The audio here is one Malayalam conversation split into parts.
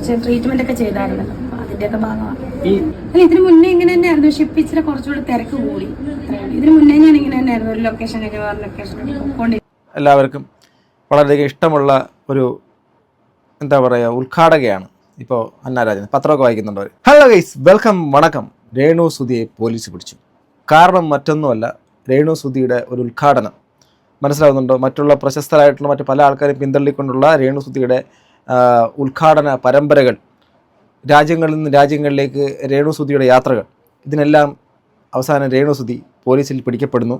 കുറച്ച് ട്രീറ്റ്മെന്റ് ഒക്കെ ചെയ്തായിരുന്നു. അതിന്റെയൊക്കെ ഭാഗമാണ്. അല്ല, ഇതിന് മുന്നേ ഇങ്ങനെ തന്നെയായിരുന്നു. പക്ഷെ ഇപ്പൊ ഇച്ചിരി കുറച്ചുകൂടി തിരക്ക് കൂടി. ഇതിന് മുന്നേ ഞാൻ ഇങ്ങനെ തന്നെയായിരുന്നു. ഒരു ലൊക്കേഷൻ കഴിഞ്ഞ് വേറെ ലൊക്കേഷൻ. എല്ലാവർക്കും വളരെയധികം ഇഷ്ടമുള്ള ഒരു എന്താ പറയുക ഉദ്ഘാടകയാണ് ഇപ്പോൾ അന്നാരാജൻ. പത്രമൊക്കെ വായിക്കുന്നുണ്ടവർ. ഹലോ ഗൈസ്, വെൽക്കം, വണക്കം. രേണു സുധിയെ പോലീസ് പിടിച്ചു. കാരണം മറ്റൊന്നുമല്ല, രേണു സുധിയുടെ ഒരു ഉദ്ഘാടനം. മനസ്സിലാവുന്നുണ്ടോ? മറ്റുള്ള പ്രശസ്തരായിട്ടുള്ള മറ്റു പല ആൾക്കാരെയും പിന്തള്ളിക്കൊണ്ടുള്ള രേണു സുധിയുടെ ഉദ്ഘാടന പരമ്പരകൾ, രാജ്യങ്ങളിൽ നിന്ന് രാജ്യങ്ങളിലേക്ക് രേണു സുധിയുടെ യാത്രകൾ, ഇതിനെല്ലാം അവസാനം രേണു സുധി പോലീസിൽ പിടിക്കപ്പെടുന്നു.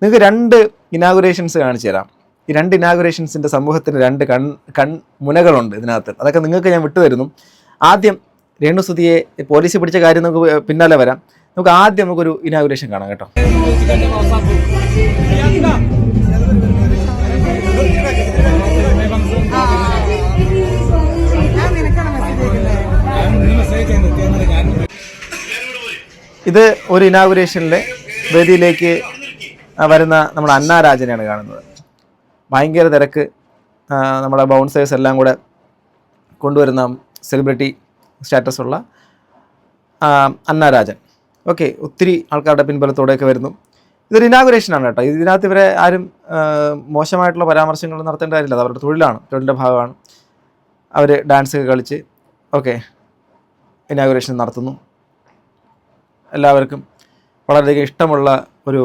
നിങ്ങൾക്ക് 2 ഇനാഗുറേഷൻസ് കാണിച്ചു തരാം. ഈ 2 ഇനാഗുറേഷൻസിൻ്റെ സമൂഹത്തിന് 2 കൺമുനകളുണ്ട് ഇതിനകത്ത്. അതൊക്കെ നിങ്ങൾക്ക് ഞാൻ വിട്ടുതരുന്നു. ആദ്യം രേണു സുധിയെ പോലീസ് പിടിച്ച കാര്യം നമുക്ക് പിന്നാലെ വരാം. നമുക്ക് ആദ്യം നമുക്കൊരു ഇനാഗുറേഷൻ കാണാം കേട്ടോ. ഇത് ഒരു ഇനാഗുറേഷനിലെ വേദിയിലേക്ക് വരുന്ന നമ്മുടെ അന്നാരാജനെയാണ് കാണുന്നത്. ഭയങ്കര തിരക്ക്. നമ്മുടെ ബൗൺസേഴ്സ് എല്ലാം കൂടെ കൊണ്ടുവരുന്ന സെലിബ്രിറ്റി സ്റ്റാറ്റസ് ഉള്ള അന്നാരാജൻ. ഓക്കെ, ഒത്തിരി ആൾക്കാരുടെ പിൻബലത്തോടെയൊക്കെ വരുന്നു. ഇതൊരു ഇനാഗുറേഷനാണ് കേട്ടോ. ഇതിനകത്ത് ഇവരെ ആരും മോശമായിട്ടുള്ള പരാമർശങ്ങൾ നടത്തേണ്ട കാര്യമില്ല. അത് അവരുടെ തൊഴിലിൻ്റെ ഭാഗമാണ്. അവർ ഡാൻസൊക്കെ കളിച്ച് ഓക്കെ ഇനാഗുറേഷൻ നടത്തുന്നു. എല്ലാവർക്കും വളരെയധികം ഇഷ്ടമുള്ള ഒരു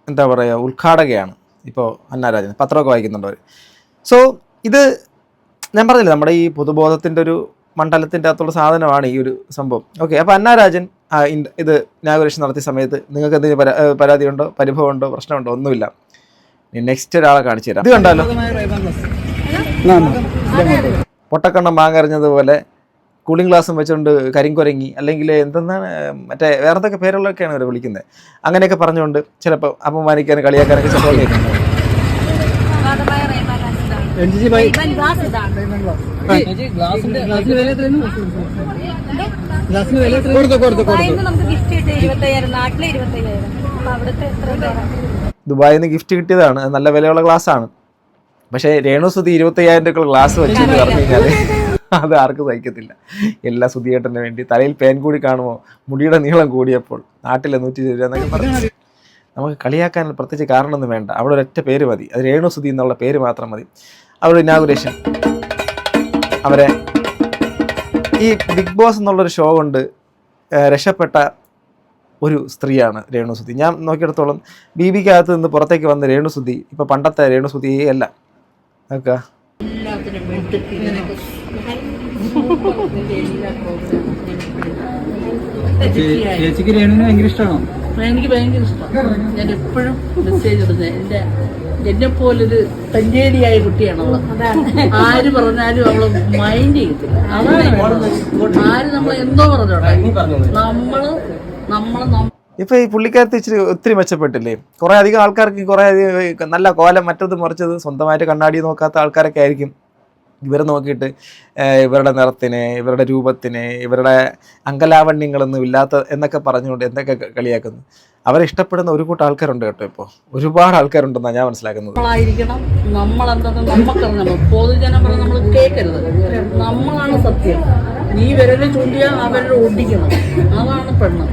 എന്താ പറയുക ഉദ്ഘാടകയാണ് ഇപ്പോൾ അന്നാരാജൻ. പത്രമൊക്കെ വായിക്കുന്നുണ്ടവർ. സോ ഇത് ഞാൻ പറഞ്ഞില്ല, നമ്മുടെ ഈ പൊതുബോധത്തിൻ്റെ ഒരു മണ്ഡലത്തിൻ്റെ അകത്തുള്ള സാധനമാണ് ഈ ഒരു സംഭവം. ഓക്കെ, അപ്പോൾ അന്നാരാജൻ ഇത് ഇനാഗുറേഷൻ നടത്തിയ സമയത്ത് നിങ്ങൾക്ക് എന്തെങ്കിലും പരാതിയുണ്ടോ, പരിഭവമുണ്ടോ, പ്രശ്നമുണ്ടോ? ഒന്നുമില്ല. നെക്സ്റ്റ് ഒരാളെ കാണിച്ചു തരാം. ഇത് കണ്ടാലോ, പൊട്ടക്കണ്ണം മാങ്ങറിഞ്ഞതുപോലെ കൂളിംഗ് ഗ്ലാസും വെച്ചുകൊണ്ട് കരിങ്കുരങ്ങി, അല്ലെങ്കിൽ എന്തെന്നാണ് മറ്റേ വേറെ എന്തൊക്കെ പേരുള്ളതൊക്കെയാണ് അവർ വിളിക്കുന്നത്. അങ്ങനെയൊക്കെ പറഞ്ഞുകൊണ്ട് ചിലപ്പോൾ അപമാനിക്കാനും കളിയാക്കാനൊക്കെ ചിലപ്പോൾ കേൾക്കുന്നത്. ദുബായിൽ നിന്ന് ഗിഫ്റ്റ് കിട്ടിയതാണ്. നല്ല വിലയുള്ള ഗ്ലാസ്സാണ്. പക്ഷേ രേണു സുധി 25,000 രൂപ ഗ്ലാസ് വെച്ചെന്ന് പറഞ്ഞു കഴിഞ്ഞാൽ അത് ആർക്കും സഹിക്കത്തില്ല. എല്ലാ സുധിയേട്ടന് വേണ്ടി തലയിൽ പേൻ കൂടി കാണുമോ, മുടിയുടെ നീളം കൂടിയപ്പോൾ നാട്ടിലെ 120 രൂപ എന്നൊക്കെ പറഞ്ഞു. നമുക്ക് കളിയാക്കാൻ പ്രത്യേകിച്ച് കാരണമൊന്നും വേണ്ട. അവിടെ ഒരൊറ്റ പേര് മതി, അത് രേണു സുധി എന്നുള്ള പേര് മാത്രം മതി. അവിടെ ഇനാഗുറേഷൻ അവരെ ഈ ബിഗ് ബോസ് എന്നുള്ളൊരു ഷോ കൊണ്ട് രക്ഷപ്പെട്ട ഒരു സ്ത്രീയാണ് രേണു സുധി. ഞാൻ നോക്കിയിടത്തോളം ബിബിക്കകത്ത് നിന്ന് പുറത്തേക്ക് വന്ന രേണു സുധി ഇപ്പോൾ പണ്ടത്തെ രേണു സുധിയേ അല്ല. നോക്കുക, ചേച്ചിക്ക് രേണുവിനെ ഭയങ്കര ഇഷ്ടമാണോ? എനിക്ക് ഭയങ്കര ഇഷ്ടമാണ്. ഞാൻ എപ്പോഴും മെസ്സേജ് ഇടുന്നത് എന്നെ പോലൊരു തഞ്ചേടിയായ കുട്ടിയാണ് അവള്. ആര് പറഞ്ഞാലും അവള് മൈൻഡ് ചെയ്യത്തില്ല. അതാണ് ആര് നമ്മളെ എന്തോ പറഞ്ഞോട്ടെ, നമ്മള് ഇപ്പൊ ഈ പുള്ളിക്കാരത്ത് ഇച്ചിരി ഒത്തിരി മെച്ചപ്പെട്ടില്ലേ? കുറെ അധികം ആൾക്കാർക്ക് കുറെ നല്ല കോലം മറ്റത് മറിച്ചത് സ്വന്തമായിട്ട് കണ്ണാടി നോക്കാത്ത ആൾക്കാരൊക്കെ ആയിരിക്കും ഇവരെ നോക്കിയിട്ട് ഇവരുടെ നിറത്തിന്, ഇവരുടെ രൂപത്തിന്, ഇവരുടെ അങ്കലാവണ്യങ്ങളൊന്നും ഇല്ലാത്ത എന്നൊക്കെ പറഞ്ഞുകൊണ്ട് എന്തൊക്കെ കളിയാക്കുന്നു. അവരെ ഇഷ്ടപ്പെടുന്ന ഒരു കൂട്ടം ആൾക്കാരുണ്ട് കേട്ടോ. ഇപ്പോൾ ഒരുപാട് ആൾക്കാരുണ്ടെന്നാണ് ഞാൻ മനസ്സിലാക്കുന്നത്. പൊതുജനം പറഞ്ഞ് നമ്മൾ കേൾക്കരുത്. നമ്മളാണ് സത്യം. നീ വിരല് ചൂണ്ടിയാ അവരുടെ ഓടിക്കണം. അതാണ് പെണ്ണ്.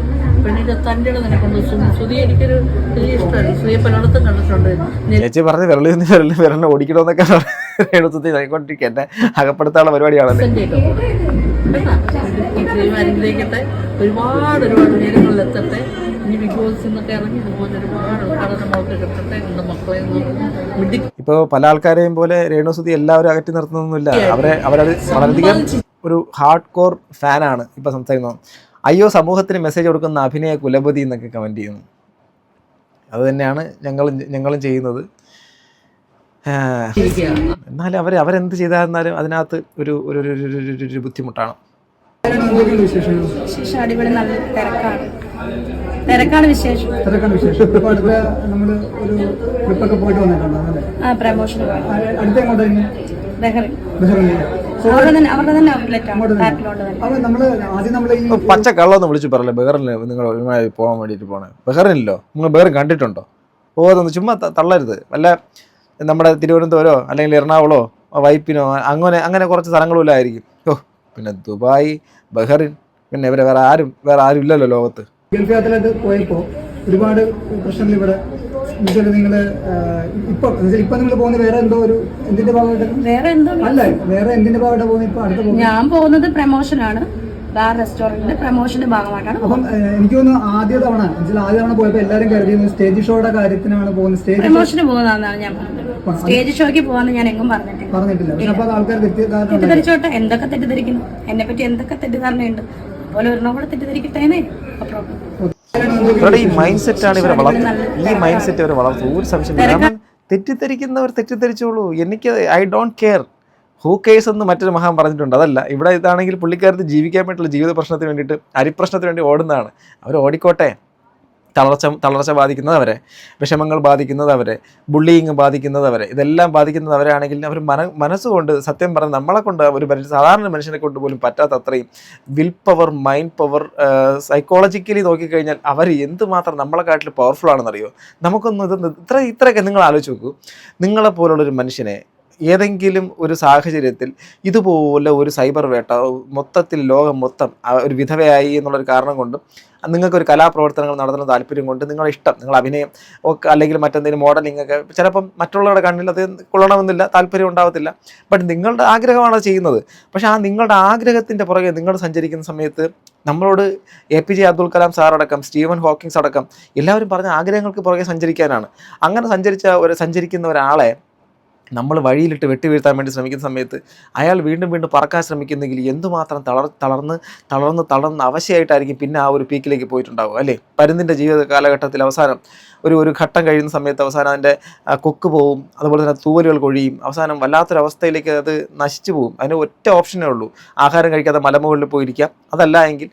പെണ്ണിന്റെ തൻ്റെ നിനക്കൊണ്ട് സുധി എനിക്കൊരു വലിയ ഇഷ്ടമാണ്. സുധിയെ പലയിടത്തും കണ്ടിട്ടുണ്ട്. ചേച്ചി പറഞ്ഞ് വിരലിനെ ഓടിക്കണമെന്നൊക്കെ സുധി ആയിക്കൊണ്ടിരിക്കുക. എന്നെ അകപ്പെടുത്താനുള്ള പരിപാടിയാണല്ലോ. അനുഗ്രഹിക്കട്ടെ, ഒരുപാട് ഉയരങ്ങളിൽ എത്തട്ടെ. ഇനി ബിഗ് ബോസിൽ നിന്നൊക്കെ ഇറങ്ങി ഇതുപോലെ ഒരുപാട് ഉദ്ഘാടനമൊക്കെ കിട്ടട്ടെ. എന്റെ മക്കളെ ഇപ്പോൾ പല ആൾക്കാരെയും പോലെ രേണു സുധി എല്ലാവരും അകറ്റി നിർത്തുന്നൊന്നുമില്ല. അവരത് വളരെയധികം ഒരു ഹാർഡ് കോർ ഫാനാണ്. ഇപ്പം സംസാരിക്കുന്നത്, അയ്യോ സമൂഹത്തിന് മെസ്സേജ് കൊടുക്കുന്ന അഭിനയ കുലപതി എന്നൊക്കെ കമൻറ്റ് ചെയ്യുന്നു. അത് തന്നെയാണ് ഞങ്ങളും ചെയ്യുന്നത്. എന്നാലും അവരെന്ത് ചെയ്താലും അതിനകത്ത് ഒരു ബുദ്ധിമുട്ടാണ്. അടിപൊളി, നല്ല തിരക്കാണ് വിശേഷം. പ്രമോഷൻ പച്ച കള്ളൊന്ന് വിളിച്ചു പറയല്ലേ ബഹറിന് നിങ്ങൾ പോകാൻ വേണ്ടിയിട്ട് പോണേ? ബഹറിനില്ലോ, നിങ്ങൾ ബഹറിൻ കണ്ടിട്ടുണ്ടോ? അതൊന്ന് ചുമ്മാ തള്ളരുത്. വല്ല നമ്മുടെ തിരുവനന്തപുരമോ അല്ലെങ്കിൽ എറണാകുളമോ വൈപ്പിനോ അങ്ങനെ കുറച്ച് സ്ഥലങ്ങളിലായിരിക്കും. പിന്നെ ദുബായ്, ബഹറിൻ, പിന്നെ ഇവരെ വേറെ ആരും ഇല്ലല്ലോ ലോകത്ത്. ഗൾഫ് യാത്രയിലായിട്ട് പോയപ്പോൾ ഒരുപാട് പ്രശ്നങ്ങൾ ഇവിടെ നിങ്ങൾ ഇപ്പൊ നിങ്ങൾ പോകുന്ന വേറെ എന്തോ ഒരു എന്തിന്റെ ഭാഗമായിട്ട് അല്ല വേറെ എന്തിന്റെ ഭാഗമായിട്ട് പോകുന്നത് ഇപ്പൊ അടുത്ത ഞാൻ പോകുന്നത് പ്രമോഷനാണ്, ബാർ റെസ്റ്റോറന്റിന്റെ പ്രമോഷന്റെ ഭാഗമായിട്ടാണ്. അപ്പം എനിക്ക് തോന്നുന്നു ആദ്യ തവണ പോയപ്പോ എല്ലാരും കരുതിയിരുന്നു സ്റ്റേജ് ഷോയുടെ കാര്യത്തിനാണ് പോകുന്നത്. സ്റ്റേജ് പ്രമോഷന് പോകുന്നതാണ് ഞാൻ പറഞ്ഞത്. സ്റ്റേജ് ഷോയ്ക്ക് പോകാന്ന് ഞാൻ എങ്ങും പറഞ്ഞിട്ടില്ല. പക്ഷെ അപ്പൊ ആൾക്കാർ തെറ്റിദ്ധരിച്ചോട്ടെ, എന്തൊക്കെ തെറ്റിദ്ധരിക്കുന്നു, എന്നെ പറ്റി എന്തൊക്കെ തെറ്റിദ്ധാരണയുണ്ട്, അതുപോലെ ഒരെണ്ണം കൂടെ തെറ്റിദ്ധരിക്കട്ടേന്നേ. ഈ മൈൻഡ് സെറ്റാണ് ഇവരെ വളർത്തുന്നത്. ഈ മൈൻഡ് സെറ്റ് ഇവരെ വളർത്തും. ഒരു സംശയം, തെറ്റിദ്ധരിക്കുന്നവർ തെറ്റിദ്ധരിച്ചോളൂ, എനിക്ക് I don't care, who case എന്ന് മറ്റൊരു മഹാൻ പറഞ്ഞിട്ടുണ്ട്. അതല്ല ഇവിടെ ഇതാണെങ്കിൽ പുള്ളിക്കാരത്ത് ജീവിക്കാൻ വേണ്ടിയിട്ടുള്ള ജീവിത പ്രശ്നത്തിന് വേണ്ടിയിട്ട്, അരിപ്രശ്നത്തിന് വേണ്ടി ഓടുന്നതാണ്. അവർ ഓടിക്കോട്ടെ. തളർച്ച ബാധിക്കുന്നത് അവരെ, വിഷമങ്ങൾ ബാധിക്കുന്നത് അവരെ, ബുള്ളിങ് ബാധിക്കുന്നത് അവരെ, ഇതെല്ലാം ബാധിക്കുന്നത് അവരാണെങ്കിൽ അവർ മനസ്സുകൊണ്ട് സത്യം പറഞ്ഞ് നമ്മളെ കൊണ്ട് ഒരു സാധാരണ മനുഷ്യനെ കൊണ്ട് പോലും പറ്റാത്ത അത്രയും will power, mind power, psychologically നോക്കിക്കഴിഞ്ഞാൽ അവർ എന്തുമാത്രം നമ്മളെക്കാട്ടിൽ പവർഫുൾ ആണെന്നറിയോ. നമുക്കൊന്നും ഇത്രയൊക്കെ നിങ്ങൾ ആലോചിച്ച് നോക്കൂ. നിങ്ങളെപ്പോലുള്ളൊരു മനുഷ്യനെ ഏതെങ്കിലും ഒരു സാഹചര്യത്തിൽ ഇതുപോലെ ഒരു സൈബർ വേട്ട മൊത്തത്തിൽ ലോകം മൊത്തം ഒരു വിധവയായി എന്നുള്ളൊരു കാരണം കൊണ്ടും നിങ്ങൾക്കൊരു കലാപ്രവർത്തനങ്ങൾ നടത്തുന്ന താല്പര്യം കൊണ്ട് നിങ്ങളുടെ ഇഷ്ടം, നിങ്ങൾ അഭിനയം ഒക്കെ അല്ലെങ്കിൽ മറ്റെന്തെങ്കിലും മോഡലിംഗ് ഒക്കെ ചിലപ്പം മറ്റുള്ളവരുടെ കണ്ണിൽ അത് കൊള്ളണമെന്നില്ല, താല്പര്യം ഉണ്ടാവത്തില്ല. ബട്ട് നിങ്ങളുടെ ആഗ്രഹമാണ് അത് ചെയ്യുന്നത്. പക്ഷേ ആ നിങ്ങളുടെ ആഗ്രഹത്തിൻ്റെ പുറകെ നിങ്ങൾ സഞ്ചരിക്കുന്ന സമയത്ത് നമ്മളോട് APJ അബ്ദുൽ കലാം സാറടക്കം, സ്റ്റീവൻ ഹോക്കിങ്സ് അടക്കം എല്ലാവരും പറഞ്ഞ ആഗ്രഹങ്ങൾക്ക് പുറകെ സഞ്ചരിക്കാനാണ്. അങ്ങനെ സഞ്ചരിക്കുന്ന ഒരാളെ നമ്മൾ വഴിയിലിട്ട് വെട്ടിവീഴ്ത്താൻ വേണ്ടി ശ്രമിക്കുന്ന സമയത്ത് അയാൾ വീണ്ടും പറക്കാൻ ശ്രമിക്കുന്നെങ്കിൽ എന്തുമാത്രം തളർന്ന് അവശയായിട്ടായിരിക്കും പിന്നെ ആ ഒരു പീക്കിലേക്ക് പോയിട്ടുണ്ടാവും അല്ലേ. പരുന്തിൻ്റെ ജീവിത കാലഘട്ടത്തിൽ അവസാനം ഒരു ഘട്ടം കഴിയുന്ന സമയത്ത് അവസാനം അതിൻ്റെ കൊക്ക് പോവും, അതുപോലെ തന്നെ തൂവലുകൾ കൊഴിയും, അവസാനം വല്ലാത്തൊരവസ്ഥയിലേക്ക് അത് നശിച്ചു പോകും. അതിന് ഒറ്റ ഓപ്ഷനേ ഉള്ളൂ, ആഹാരം കഴിക്കാതെ മലമുകളിൽ പോയിരിക്കാം, അതല്ല എങ്കിൽ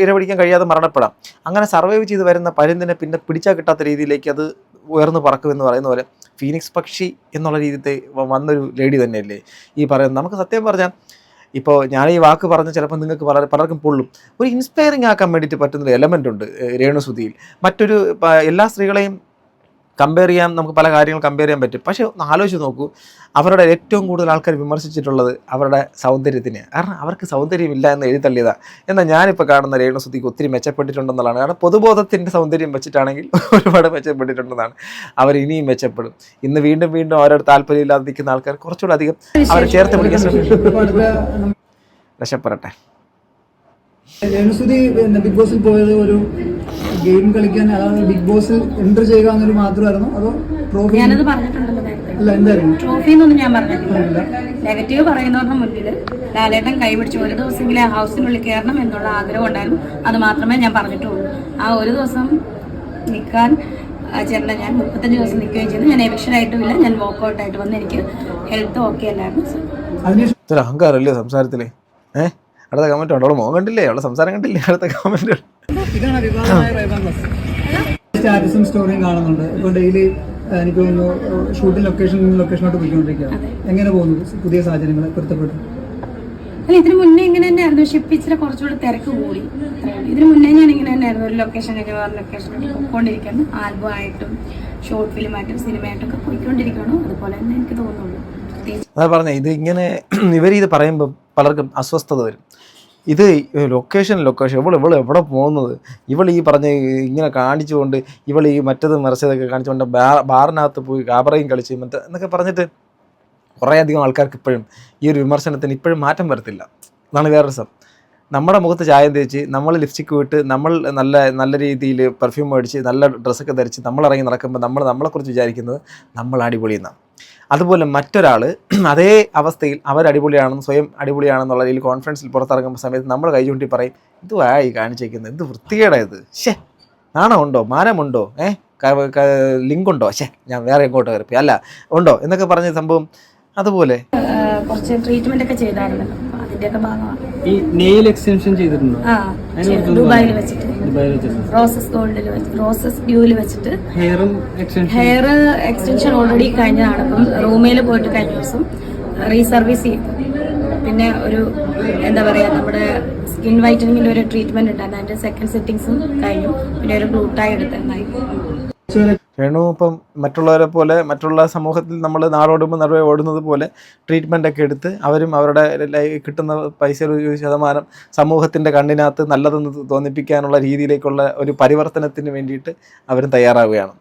ഇരപിടിക്കാൻ കഴിയാതെ മരണപ്പെടാം. അങ്ങനെ സർവൈവ് ചെയ്ത് വരുന്ന പരുന്തിനെ പിന്നെ പിടിച്ചാൽ കിട്ടാത്ത രീതിയിലേക്ക് അത് ഉയർന്നു പറക്കുമെന്ന് പറയുന്ന പോലെ ഫീനിക്സ് പക്ഷി എന്നുള്ള രീതിയിൽ വന്നൊരു ലേഡി തന്നെയല്ലേ ഈ പറയുന്നത്. നമുക്ക് സത്യം പറഞ്ഞാൽ ഇപ്പോൾ ഞാൻ ഈ വാക്ക് പറഞ്ഞ് ചിലപ്പോൾ നിങ്ങൾക്ക് പലർക്കും പൊള്ളും. ഒരു ഇൻസ്പയറിംഗ് ആക്കാൻ വേണ്ടിയിട്ട് പറ്റുന്നൊരു എലമെൻ്റ് ഉണ്ട് രേണുസുധിയിൽ. മറ്റൊരു എല്ലാ സ്ത്രീകളെയും കമ്പയർ ചെയ്യാൻ നമുക്ക് പല കാര്യങ്ങൾ കമ്പയർ ചെയ്യാൻ പറ്റും. പക്ഷേ ഒന്ന് ആലോചിച്ച് നോക്കൂ, അവരുടെ ഏറ്റവും കൂടുതൽ ആൾക്കാർ വിമർശിച്ചിട്ടുള്ളത് അവരുടെ സൗന്ദര്യത്തിനെ. കാരണം അവർക്ക് സൗന്ദര്യമില്ല എന്ന് എഴുതള്ളിയതാണ്. എന്നാൽ ഞാനിപ്പോൾ കാണുന്ന രേണുസുധിക്ക് ഒത്തിരി മെച്ചപ്പെട്ടിട്ടുണ്ടെന്നുള്ളതാണ്. കാരണം പൊതുബോധത്തിൻ്റെ സൗന്ദര്യം വെച്ചിട്ടാണെങ്കിൽ ഒരുപാട് മെച്ചപ്പെട്ടിട്ടുണ്ടെന്നാണ്. അവർ ഇനിയും മെച്ചപ്പെടും. ഇന്ന് വീണ്ടും അവരോട് താല്പര്യമില്ലാതെ നിൽക്കുന്ന ആൾക്കാർ കുറച്ചുകൂടെ അധികം അവരെ ചേർത്ത് പിടിക്കാൻ ശ്രമിക്കും. രക്ഷപ്പെടട്ടെ. രേണുസുധി ബിഗ് ബോസിൽ പോയത് ഒരു ഗെയിം കളിക്കാൻ, ബിഗ് ബോസിൽ എൻ്റർ ചെയ്യുക എന്നൊരു മാത്രമായിരുന്നു അതോ ട്രോഫി? ഞാനത് പറഞ്ഞിട്ടുണ്ടല്ലോ അല്ല, എന്തായിരുന്നു ട്രോഫി എന്നൊന്നും ഞാൻ പറഞ്ഞിട്ടില്ല. നെഗറ്റീവ് പറയുന്നവരുടെ മുന്നിൽ ലാലേട്ടൻ കൈപിടിച്ച് ഒരു ദിവസമെങ്കിലും ഹൗസിനുള്ളിൽ കയറണം എന്നുള്ള ആഗ്രഹം ഉണ്ടായിരുന്നു. അത് മാത്രമേ ഞാൻ പറഞ്ഞിട്ടുള്ളൂ. ആ ഒരു ദിവസം നിൽക്കാൻ ചേട്ടൻ ഞാൻ 35 ദിവസം നിൽക്കുകയും ചെയ്തു. ഞാൻ എവിക്ഷനായിട്ടുമില്ല, ഞാൻ വോക്കൗട്ടായിട്ട് വന്ന് എനിക്ക് ഹെൽത്ത് ഓക്കെ അല്ലായിരുന്നു. അഹങ്കാരല്ലേ സംസാരത്തില്? അടുത്ത കമന്റ് ഉണ്ടോ? അവളെ മോൻ കണ്ടില്ലേ, അവളെ സംസാരം കണ്ടില്ലേ? അടുത്ത കമന്റ് ഇതാണ് സ്റ്റാറ്റസും സ്റ്റോറിയും കാണുന്നുണ്ട്. ഇപ്പോൾ ഡെയിലി എനിക്ക് തോന്നുന്നു ഷൂട്ടിംഗ് ലൊക്കേഷനോട്ട് പോയിക്കൊണ്ടിരിക്കുകയാണ്. എങ്ങനെ പോകുന്നു പുതിയ സാഹചര്യങ്ങൾ പൊരുത്തപ്പെട്ടു? അല്ല, ഇതിന് മുന്നേ ഇങ്ങനെ തന്നെയായിരുന്നു. പക്ഷെ ഇപ്പം ഇച്ചിരി കുറച്ചുകൂടി തിരക്ക് കൂടി. ഇതിന് മുന്നേ ഞാൻ ഇങ്ങനെ തന്നെയായിരുന്നു. ഒരു ലൊക്കേഷൻ കഴിഞ്ഞ് വേറെ ലൊക്കേഷനിൽ പോയിക്കൊണ്ടിരിക്കുന്നു. ആൽബം ആയിട്ടും ഷോർട്ട് ഫിലിമായിട്ടും സിനിമയായിട്ടും ഒക്കെ പോയിക്കൊണ്ടിരിക്കണം. അതുപോലെ തന്നെ എനിക്ക് തോന്നുള്ളൂ. അതാ പറഞ്ഞ ഇത് ഇങ്ങനെ ഇവരിത് പറയുമ്പോൾ പലർക്കും അസ്വസ്ഥത വരും. ഇത് ലൊക്കേഷൻ ഇവൾ എവിടെ പോകുന്നത്, ഇവൾ ഈ പറഞ്ഞ് ഇങ്ങനെ കാണിച്ചുകൊണ്ട് ഇവൾ ഈ മറ്റത് മറിച്ചതൊക്കെ കാണിച്ചുകൊണ്ട് ബാറിനകത്ത് പോയി കാബറയും കളിച്ച് എന്നൊക്കെ പറഞ്ഞിട്ട് കുറേയധികം ആൾക്കാർക്ക് ഇപ്പോഴും ഈ ഒരു വിമർശനത്തിന് ഇപ്പോഴും മാറ്റം വരത്തില്ല. അതാണ് വേറെ രസം. നമ്മുടെ മുഖത്ത് ചായം തേച്ച്, നമ്മൾ ലിപ്സ്റ്റിക്ക് വിട്ട്, നമ്മൾ നല്ല രീതിയിൽ പെർഫ്യൂം മേടിച്ച്, നല്ല ഡ്രസ്സൊക്കെ ധരിച്ച് നമ്മളിറങ്ങി നടക്കുമ്പോൾ നമ്മളെക്കുറിച്ച് വിചാരിക്കുന്നത് നമ്മൾ അടിപൊളിയെന്നാണ്. അതുപോലെ മറ്റൊരാൾ അതേ അവസ്ഥയിൽ അവരടിപൊളിയാണെന്ന്, സ്വയം അടിപൊളിയാണെന്നുള്ള രീതിയിൽ കോൺഫിഡൻസിൽ പുറത്തിറങ്ങുമ്പോൾ സമയത്ത് നമ്മൾ കൈ ചൂണ്ടി പറയും, ഇതുവായി കാണിച്ചേക്കുന്നത്, എന്ത് വൃത്തികേടായത്, നാണമുണ്ടോ, മാനമുണ്ടോ, ലിങ്കുണ്ടോ, ഞാൻ വേറെ എങ്ങോട്ടോ കയറിപ്പോയി, അല്ല ഉണ്ടോ എന്നൊക്കെ പറഞ്ഞ സംഭവം. അതുപോലെ കുറച്ച് ട്രീറ്റ്മെന്റ് ഒക്കെ ചെയ്തായിരുന്നു. അതിന്റെയൊക്കെ ഭാഗമാണ് ഈ നെയിൽ എക്സ്റ്റൻഷൻ ചെയ്തിട്ടുണ്ടോ? ദുബായിൽ വെച്ചിട്ട് റോസസ് ഗോൾഡിൽ റോസസ് ഡ്യൂവിൽ വെച്ചിട്ട് ഹെയർ എക്സ്റ്റൻഷൻ ഓൾറെഡി കഴിഞ്ഞതാണ്. അപ്പം റൂമിൽ പോയിട്ട് കഴിഞ്ഞ ദിവസം റീസർവീസ് ചെയ്യും. പിന്നെ ഒരു എന്താ പറയുക, നമ്മുടെ സ്കിൻ വൈറ്റനിങ്ങിൻ്റെ ഒരു ട്രീറ്റ്മെന്റ് ഉണ്ടായിരുന്നു. അതിന്റെ സെക്കൻഡ് സെറ്റിങ്സും കഴിഞ്ഞു. പിന്നെ ഒരു ഗ്ലൂട്ടായി എടുത്തിട്ടുണ്ടായി. രേണു ഇപ്പം മറ്റുള്ളവരെ പോലെ മറ്റുള്ള സമൂഹത്തിൽ നമ്മൾ നാടോടുമ്പോൾ നടുവേ ഓടുന്നത് പോലെ ട്രീറ്റ്മെൻ്റ് ഒക്കെ എടുത്ത് അവരും അവരുടെ കിട്ടുന്ന പൈസ ഒരു ശതമാനം സമൂഹത്തിൻ്റെ കണ്ണിനകത്ത് നല്ലതെന്ന് തോന്നിപ്പിക്കാനുള്ള രീതിയിലേക്കുള്ള ഒരു പരിവർത്തനത്തിന് വേണ്ടിയിട്ട് അവരും തയ്യാറാവുകയാണ്.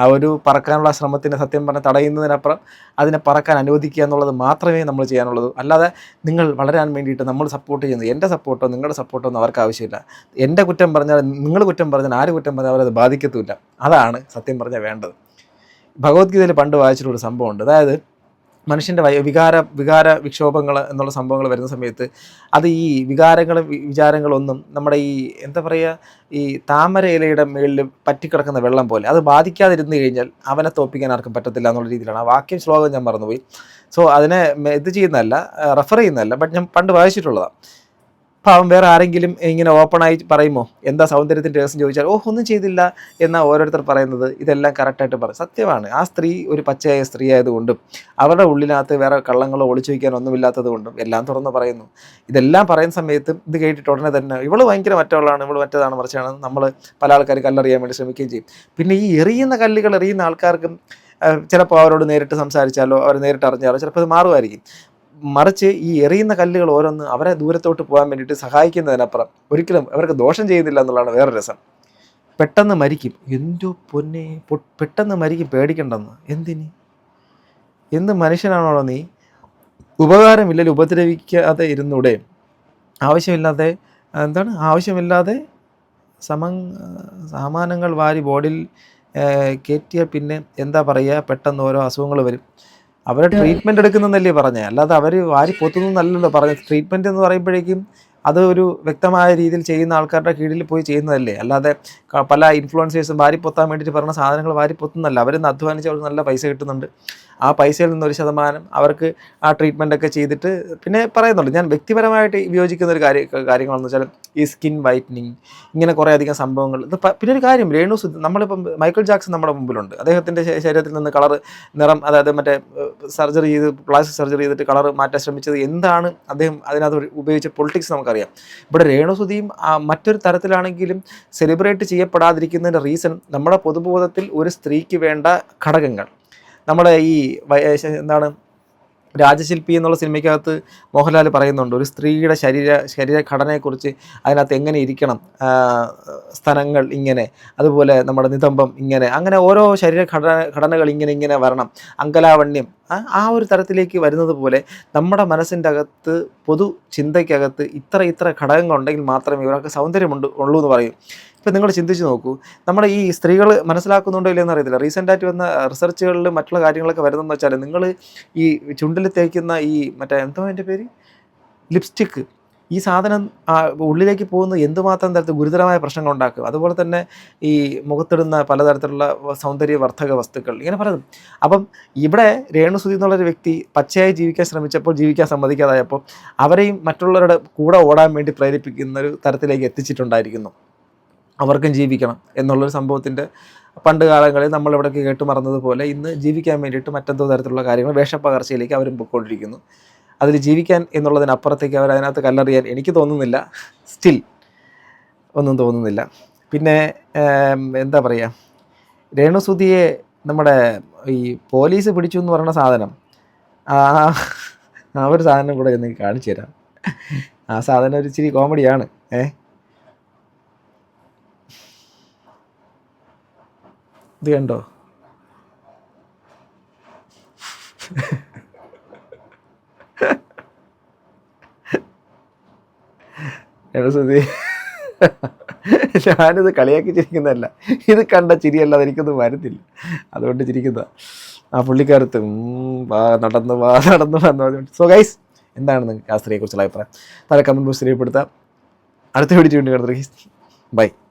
ആ ഒരു പറക്കാനുള്ള ശ്രമത്തിനെ സത്യം പറഞ്ഞാൽ തടയുന്നതിനപ്പുറം അതിനെ പറക്കാൻ അനുവദിക്കുക എന്നുള്ളത് മാത്രമേ നമ്മൾ ചെയ്യാനുള്ളൂ. അല്ലാതെ നിങ്ങൾ വളരാൻ വേണ്ടിയിട്ട് നമ്മൾ സപ്പോർട്ട് ചെയ്യുന്നത് എൻ്റെ സപ്പോർട്ടോ നിങ്ങളുടെ സപ്പോർട്ടോ ഒന്നും അവർക്ക് ആവശ്യമില്ല. എൻ്റെ കുറ്റം പറഞ്ഞാൽ നിങ്ങൾ കുറ്റം പറഞ്ഞാൽ ആര് കുറ്റം പറഞ്ഞാൽ അവരത് ബാധിക്കത്തുമില്ല. അതാണ് സത്യം പറഞ്ഞാൽ വേണ്ടത്. ഭഗവത്ഗീതയിൽ പണ്ട് വായിച്ചിട്ടൊരു സംഭവമുണ്ട്. അതായത് മനുഷ്യൻ്റെ വികാര വിക്ഷോഭങ്ങൾ എന്നുള്ള സംഭവങ്ങൾ വരുന്ന സമയത്ത് അത് ഈ വികാരങ്ങളും വിചാരങ്ങളൊന്നും നമ്മുടെ ഈ എന്താ പറയുക ഈ താമര ഇലയുടെ മുകളിൽ പറ്റിക്കിടക്കുന്ന വെള്ളം പോലെ അത് ബാധിക്കാതിരുന്നു കഴിഞ്ഞാൽ അവനെ തോൽപ്പിക്കാൻ ആർക്കും പറ്റത്തില്ല എന്നുള്ള രീതിയിലാണ് ആ വാക്യം ശ്ലോകം ഞാൻ മറന്നുപോയി. സോ അതിനെ ഇത് ചെയ്യുന്നതല്ല, റെഫർ ചെയ്യുന്നതല്ല, ബട്ട് ഞാൻ പണ്ട് വായിച്ചിട്ടുള്ളതാണ്. അപ്പോൾ അവൻ വേറെ ആരെങ്കിലും ഇങ്ങനെ ഓപ്പണായി പറയുമോ എന്താ സൗന്ദര്യത്തിൻ്റെ രഹസ്യം ചോദിച്ചാൽ ഒന്നും ചെയ്തില്ല എന്നാൽ ഓരോരുത്തർ പറയുന്നത് ഇതെല്ലാം കറക്റ്റായിട്ട് പറയും. സത്യമാണ്. ആ സ്ത്രീ ഒരു പച്ചയായ സ്ത്രീ ആയതുകൊണ്ടും അവരുടെ ഉള്ളിനകത്ത് വേറെ കള്ളങ്ങളോ ഒളിച്ചു വയ്ക്കാൻ ഒന്നുമില്ലാത്തത് കൊണ്ടും എല്ലാം തുറന്ന് പറയുന്നു. ഇതെല്ലാം പറയുന്ന സമയത്ത് ഇത് കേട്ടിട്ട് ഉടനെ തന്നെ ഇവള് ഭയങ്കര മറ്റവളാണ്, ഇവള് മറ്റേതാണ് മറിച്ചാണ് നമ്മൾ പല ആൾക്കാർ കല്ലെറിയാൻ വേണ്ടി ശ്രമിക്കുകയും ചെയ്യും. പിന്നെ ഈ എറിയുന്ന കല്ലുകൾ എറിയുന്ന ആൾക്കാർക്കും ചിലപ്പോൾ അവരോട് നേരിട്ട് സംസാരിച്ചാലോ അവർ നേരിട്ട് അറിഞ്ഞാലോ ചിലപ്പോൾ അത് മാറുമായിരിക്കും. മറിച്ച് ഈ എറിയുന്ന കല്ലുകൾ ഓരോന്ന് അവരെ ദൂരത്തോട്ട് പോകാൻ വേണ്ടിയിട്ട് സഹായിക്കുന്നതിനപ്പുറം ഒരിക്കലും അവർക്ക് ദോഷം ചെയ്യുന്നില്ല എന്നുള്ളതാണ് വേറെ രസം. പെട്ടെന്ന് മരിക്കും, എന്തോ പൊന്നെ പെട്ടെന്ന് മരിക്കും, പേടിക്കണ്ടെന്ന്. എന്ത് മനുഷ്യനാണോ നീ? ഉപകാരമില്ലല്ലോ, ഉപദ്രവിക്കാതെ ഇരുന്നൂടെ? ആവശ്യമില്ലാതെ സാമാനങ്ങൾ വാരി ബോഡിയിൽ കയറ്റിയാൽ പിന്നെ എന്താ പറയുക, പെട്ടെന്ന് ഓരോ അസുഖങ്ങൾ വരും. അവരെ ട്രീറ്റ്മെൻറ്റ് എടുക്കുന്നതല്ലേ പറഞ്ഞത്, അല്ലാതെ അവർ വാരി പൊത്തുന്നതല്ലല്ലോ പറഞ്ഞത്. ട്രീറ്റ്മെൻറ്റ് എന്ന് പറയുമ്പോഴേക്കും അത് ഒരു വ്യക്തമായ രീതിയിൽ ചെയ്യുന്ന ആൾക്കാരുടെ കീഴിൽ പോയി ചെയ്യുന്നതല്ലേ, അല്ലാതെ പല ഇൻഫ്ലുവൻസേഴ്സും വാരി പൊത്താൻ വേണ്ടിയിട്ട് പറഞ്ഞ സാധനങ്ങൾ വാരി പൊത്തുന്നല്ല. അവരിന്ന് അധ്വാനിച്ച് അവർക്ക് നല്ല പൈസ കിട്ടുന്നുണ്ട്. ആ പൈസയിൽ നിന്ന് ഒരു ശതമാനം അവർക്ക് ആ ട്രീറ്റ്മെൻറ്റൊക്കെ ചെയ്തിട്ട് പിന്നെ പറയുന്നുണ്ട്. ഞാൻ വ്യക്തിപരമായിട്ട് വിയോജിക്കുന്ന ഒരു കാര്യങ്ങളെന്ന് വെച്ചാൽ ഈ സ്കിൻ വൈറ്റനിങ്, ഇങ്ങനെ കുറേ അധികം സംഭവങ്ങൾ. ഇത് പിന്നെ ഒരു കാര്യം, രേണു നമ്മളിപ്പം മൈക്കിൾ ജാക്സൺ നമ്മുടെ മുമ്പിലുണ്ട്. അദ്ദേഹത്തിൻ്റെ ശരീരത്തിൽ നിന്ന് നിറം അതായത് മറ്റേ സർജറി ചെയ്ത് പ്ലാസ്റ്റിക് സർജറി ചെയ്തിട്ട് കളർ മാറ്റാൻ ശ്രമിച്ചത് എന്താണ്, അദ്ദേഹം അതിനകത്ത് ഉപയോഗിച്ച പൊളിറ്റിക്സ് നമുക്കറിയാം. ഇവിടെ രേണുസുതിയും മറ്റൊരു തരത്തിലാണെങ്കിലും സെലിബ്രേറ്റ് ചെയ്യപ്പെടാതിരിക്കുന്നതിൻ്റെ റീസൺ നമ്മുടെ പൊതുബോധത്തിൽ ഒരു സ്ത്രീക്ക് വേണ്ട ഘടകങ്ങൾ, നമ്മുടെ ഈ എന്താണ് രാജശില്പി എന്നുള്ള സിനിമയ്ക്കകത്ത് മോഹൻലാൽ പറയുന്നുണ്ട് ഒരു സ്ത്രീയുടെ ശരീരഘടനയെക്കുറിച്ച്, അതിനകത്ത് എങ്ങനെ ഇരിക്കണം, സ്ഥലങ്ങൾ ഇങ്ങനെ, അതുപോലെ നമ്മുടെ നിതംബം ഇങ്ങനെ, അങ്ങനെ ഓരോ ഘടനകൾ ഇങ്ങനെ വരണം, അങ്കലാവണ്യം, ആ ഒരു തരത്തിലേക്ക് വരുന്നത് പോലെ നമ്മുടെ മനസ്സിൻ്റെ അകത്ത് പൊതു ചിന്തയ്ക്കകത്ത് ഇത്ര ഘടകങ്ങളുണ്ടെങ്കിൽ മാത്രമേ ഇവർക്ക് ഉള്ളൂ എന്ന് പറയും. ഇപ്പം നിങ്ങൾ ചിന്തിച്ച് നോക്കൂ, നമ്മുടെ ഈ സ്ത്രീകൾ മനസ്സിലാക്കുന്നുണ്ടോ ഇല്ലെന്ന് അറിയത്തില്ല. റീസെൻ്റായിട്ട് വന്ന റിസർച്ചുകളിൽ മറ്റുള്ള കാര്യങ്ങളൊക്കെ വരുന്നതെന്ന് വെച്ചാൽ നിങ്ങൾ ഈ ചുണ്ടിൽ തേക്കുന്ന ഈ മറ്റേ എന്തോ എൻ്റെ പേര് ലിപ്സ്റ്റിക്ക്, ഈ സാധനം ഉള്ളിലേക്ക് പോകുന്നത് എന്തുമാത്രം തരത്തിൽ ഗുരുതരമായ പ്രശ്നങ്ങൾ ഉണ്ടാക്കും. അതുപോലെ തന്നെ ഈ മുഖത്തിടുന്ന പലതരത്തിലുള്ള സൗന്ദര്യവർദ്ധക വസ്തുക്കൾ, ഇങ്ങനെ പലതും. അപ്പം ഇവിടെ രേണുസുതി എന്നുള്ളൊരു വ്യക്തി പച്ചയായി ജീവിക്കാൻ ശ്രമിച്ചപ്പോൾ ജീവിക്കാൻ സമ്മതിക്കാതായപ്പോൾ അവരെയും മറ്റുള്ളവരുടെ കൂടെ ഓടാൻ വേണ്ടി പ്രേരിപ്പിക്കുന്ന ഒരു തരത്തിലേക്ക് എത്തിച്ചിട്ടുണ്ടായിരിക്കുന്നു. അവർക്കും ജീവിക്കണം എന്നുള്ളൊരു സംഭവത്തിൻ്റെ പണ്ട് കാലങ്ങളിൽ നമ്മളിവിടേക്ക് കേട്ട് മറന്നതുപോലെ ഇന്ന് ജീവിക്കാൻ വേണ്ടിയിട്ട് മറ്റെന്തോ തരത്തിലുള്ള കാര്യങ്ങൾ വേഷപ്പകർച്ചയിലേക്ക് അവരും പൊയ്ക്കൊണ്ടിരിക്കുന്നു. അതിൽ ജീവിക്കാൻ എന്നുള്ളതിനപ്പുറത്തേക്ക് അവരതിനകത്ത് കല്ലെറിയാൻ എനിക്ക് തോന്നുന്നില്ല, സ്റ്റിൽ ഒന്നും തോന്നുന്നില്ല. പിന്നെ എന്താ പറയുക, രേണുസുതിയെ നമ്മുടെ ഈ പോലീസ് പിടിച്ചു എന്ന് പറയുന്ന സാധനം, ആ ഒരു സാധനം കൂടെ എനിക്ക് കാണിച്ചു തരാം. ആ സാധനം ഒരു ഇച്ചിരി കോമഡിയാണ്. ഇത് കണ്ടോ? രേണുസുതി, ഞാനിത് കളിയാക്കി ചിരിക്കുന്നതല്ല, ഇത് കണ്ട ചിരിയല്ലാതെ എനിക്കൊന്നും വരുന്നില്ല, അതുകൊണ്ട് ചിരിക്കുന്ന ആ പുള്ളിക്കാരത്ത് നടന്നു വന്നു. സോ ഗൈസ്, എന്താണ് നിങ്ങൾക്ക് ആ സ്ത്രീയെക്കുറിച്ചുള്ള അഭിപ്രായം? താഴെ കമൻറ്റ് ബോക്സിൽ രേഖപ്പെടുത്താം. അടുത്ത വീഡിയോ വേണ്ടി കാണുന്നത്. ബൈ.